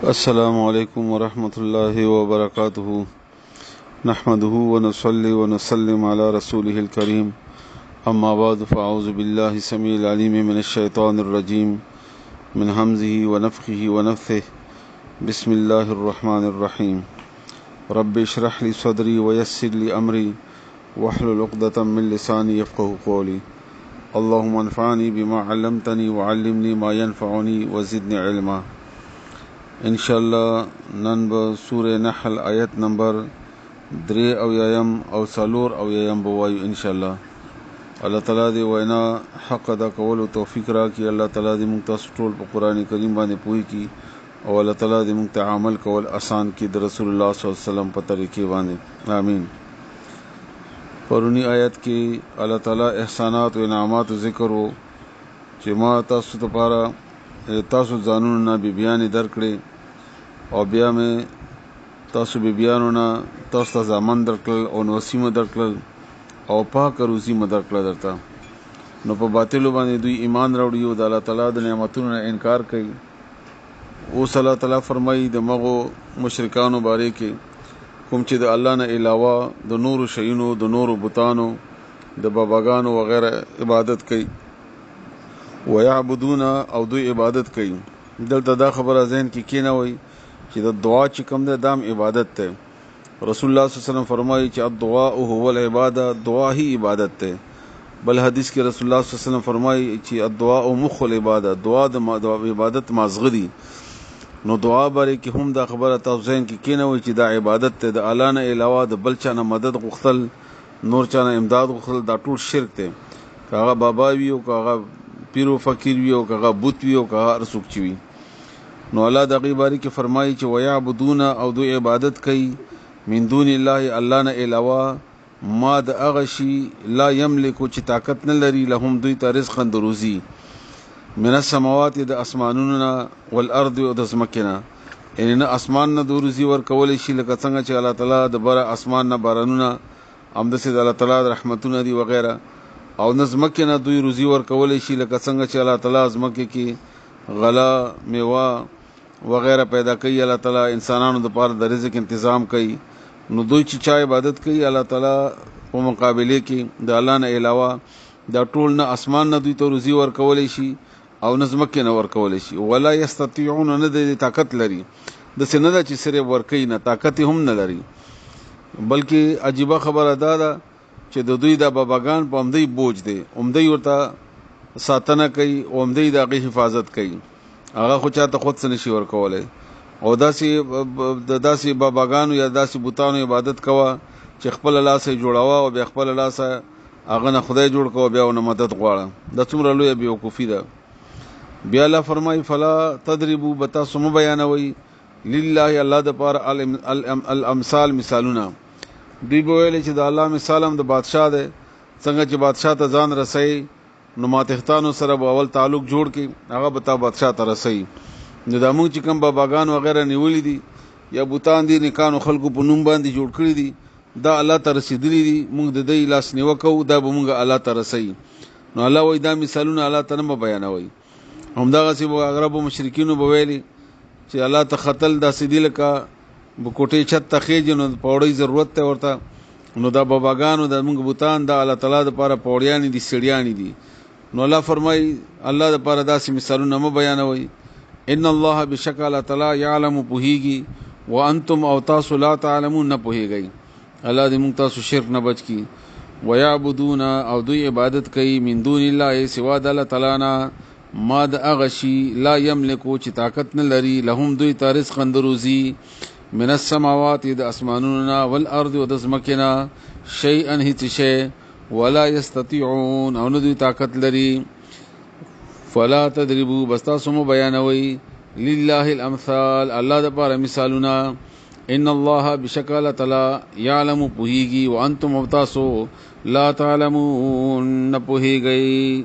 السلام عليكم ورحمة الله وبركاته. نحمده ونصلي ونسلم على رسوله الكريم. أما بعد فأعوذ بالله السميع العليم من الشيطان الرجيم من همزه ونفخه ونفثه. بسم الله الرحمن الرحيم. رب اشرح لي صدري ويسر لي أمري واحلل عقدة من لساني يفقه قولي. اللهم انفعني بما علمتني وعلمني ما ينفعني وزدني علما. انشاءاللہ نن به سورہ نحل آیت نمبر 3 او سالور او یم بوایو انشاءاللہ. الله تعالی دې وینا حق ادا کولو توفیق راکړي. الله تعالی دې موږ تاسو ټول په قران کریم باندې پوي کړي او الله تعالی دې موږ ته عمل کول آسان کړي د رسول الله صلی الله علیه وسلم په طریقې باندې آمین. پرونی آیت کې الله تعالی احسانات او انعامات ذکر وو چې ما تاسو ته لپاره تاسو ځانونو نه بیبیانې درکړې او بیا مې تاسو بیبیانو نه تاسو ته زامن درکړل او نوسیمه درکړل او پاک روزي مې درکړه درته. نو په باطلو باندې دوی ایمان راوړي او د الله تعالی د نعمتونو نه انکار کوي. اوس الله تعالی فرمایي د مغو مشرکانو باره کې کوم چې د الله نه علاوه د نورو شیونو د نورو بتانو د باباګانو وغیرہ عبادت کوي ويعبدون او دوی عبادت کوي. دلته دا خبره ذهن کې کینوي چې د دعا چې کوم د دام عبادت ته رسول الله صلی الله علیه وسلم فرمایي چې الدعاء هو العباده، دعا هی عبادت ته. بل حدیث کې رسول الله صلی الله علیه وسلم فرمایي چې الدعاء مخ العباده، دعا د عبادت مازغه دي. نو دعا باره کې هم دا خبره تاسو ذهن کې کینوي چې دا عبادت ته د الله نه علاوه د بل چا نه مدد غوښتل، نور چا نه امداد غوښتل، دا ټول شرک دی. کاغه بابا وی او کاغه پیرو فقیر وی او کاغه بوت وی او کاغه ارسوک چوي. نو الله د غیباری کې فرمایي چې ويعبدون او دوی عبادت کوي من دون الله، الله نه علاوه ما د هغه شي لا یملکو چې طاقت نه لري لهم دوی ته رزق د روزي من السماوات د اسمانونو نه والارض او د ځمکې نه. یعنی نه اسمان نه د روزي ورکول شي لکه څنګه چې الله تعالی د بره اسمان نه بارانونه همداسې د الله تعالی د رحمتونه دي وغیرہ، او نه ځمکې نه دوی روزي ورکول شي لکه څنګه چې الله تعالی ځمکې کې غله میوه وغیرہ پیدا کوي. الله تعالی انسانانو د پاره د رزق تنظیم کوي. نو دوی چې چا عبادت کوي الله تعالی په مقابله کې د الله نه علاوه دا ټول نه اسمان نه دوی ته روزي ورکول شي او نه ځمکې نه ورکول شي. ولا یستطيعون، نه د طاقت لري د سینه د چې سره ورکي نه طاقت هم نه لري. بلکې عجیبه خبره ده چې د دوی د باباګان په همدې بوج دی، همدې ورته ساتنه کوي او همدې د هغه حفاظت کوي. هغه خو چاته خود څه نشي ورکولای. او داسې باباګانو یا داسې بوتانو عبادت کوه چې خپل لاس یې جوړاوه او بیا خپل لاس هغه نه خدای جوړ کوه بیا ونه مدد غواړه. دا څومره لویه بیوقوفي ده. بیا الله فرمایي فلا تضربوا، بتا سم بیانوي لله الله د پاره الامثال مثالونه. دوی به ویل چې د الله مثال هم د بادشاه دی، څنګه چې بادشاه ته ځان رسي نو ماتختانو سره به اول تعلق جوړ کی هغه به تا بادشاه ته رسي. نو د موږ چې کوم باباګان وغیرہ نیولې دي یا بوتان دي نکانو خلکو په نوم باندې جوړ کړی دي دا الله ته رسیدلی دي، موږ د دې لاس نیو کوو دا به موږ الله ته رسي. نو الله وای دا مثالونه الله ته نه بیانوي. همدغه سی عربو مشرکینو به ویلي چې الله ته خطل دا سیدی لکه بکوټې چت ته خېج نو پوړی ضرورت ته ورته. نو دا باباګانو د موږ بوتان د الله تعالی د لپاره پوړیانی دي سړیانی دي. نو الله فرمای الله د لپاره داسې مثالونه مو بیانوي. ان الله بشکل تعالی یعلم پوهیږي وانتم او تاسو لا تعلمون نه پوهیږئ. الله دې موږ تاسو شرک نه بچ کی. ويعبدون او دوی عبادت کوي من دون الله سوا د الله تعالی نه ما د هغه شي لا یملکو چې طاقت نه لري لهم دوی ته رزق اندروزی من السماوات د اسمانونو نه والارض او د ځمکې نه شیئا هیڅ شی ولا یستطيعون او نه دوی طاقت لري. فلا تضربوا، بس تاسو مو بیانوي لله الامثال الله د پاره مثالونه. ان الله بشکل تعالی یعلم پوهیږي وانتم تاسو لا تعلمون نه پوهیږئ.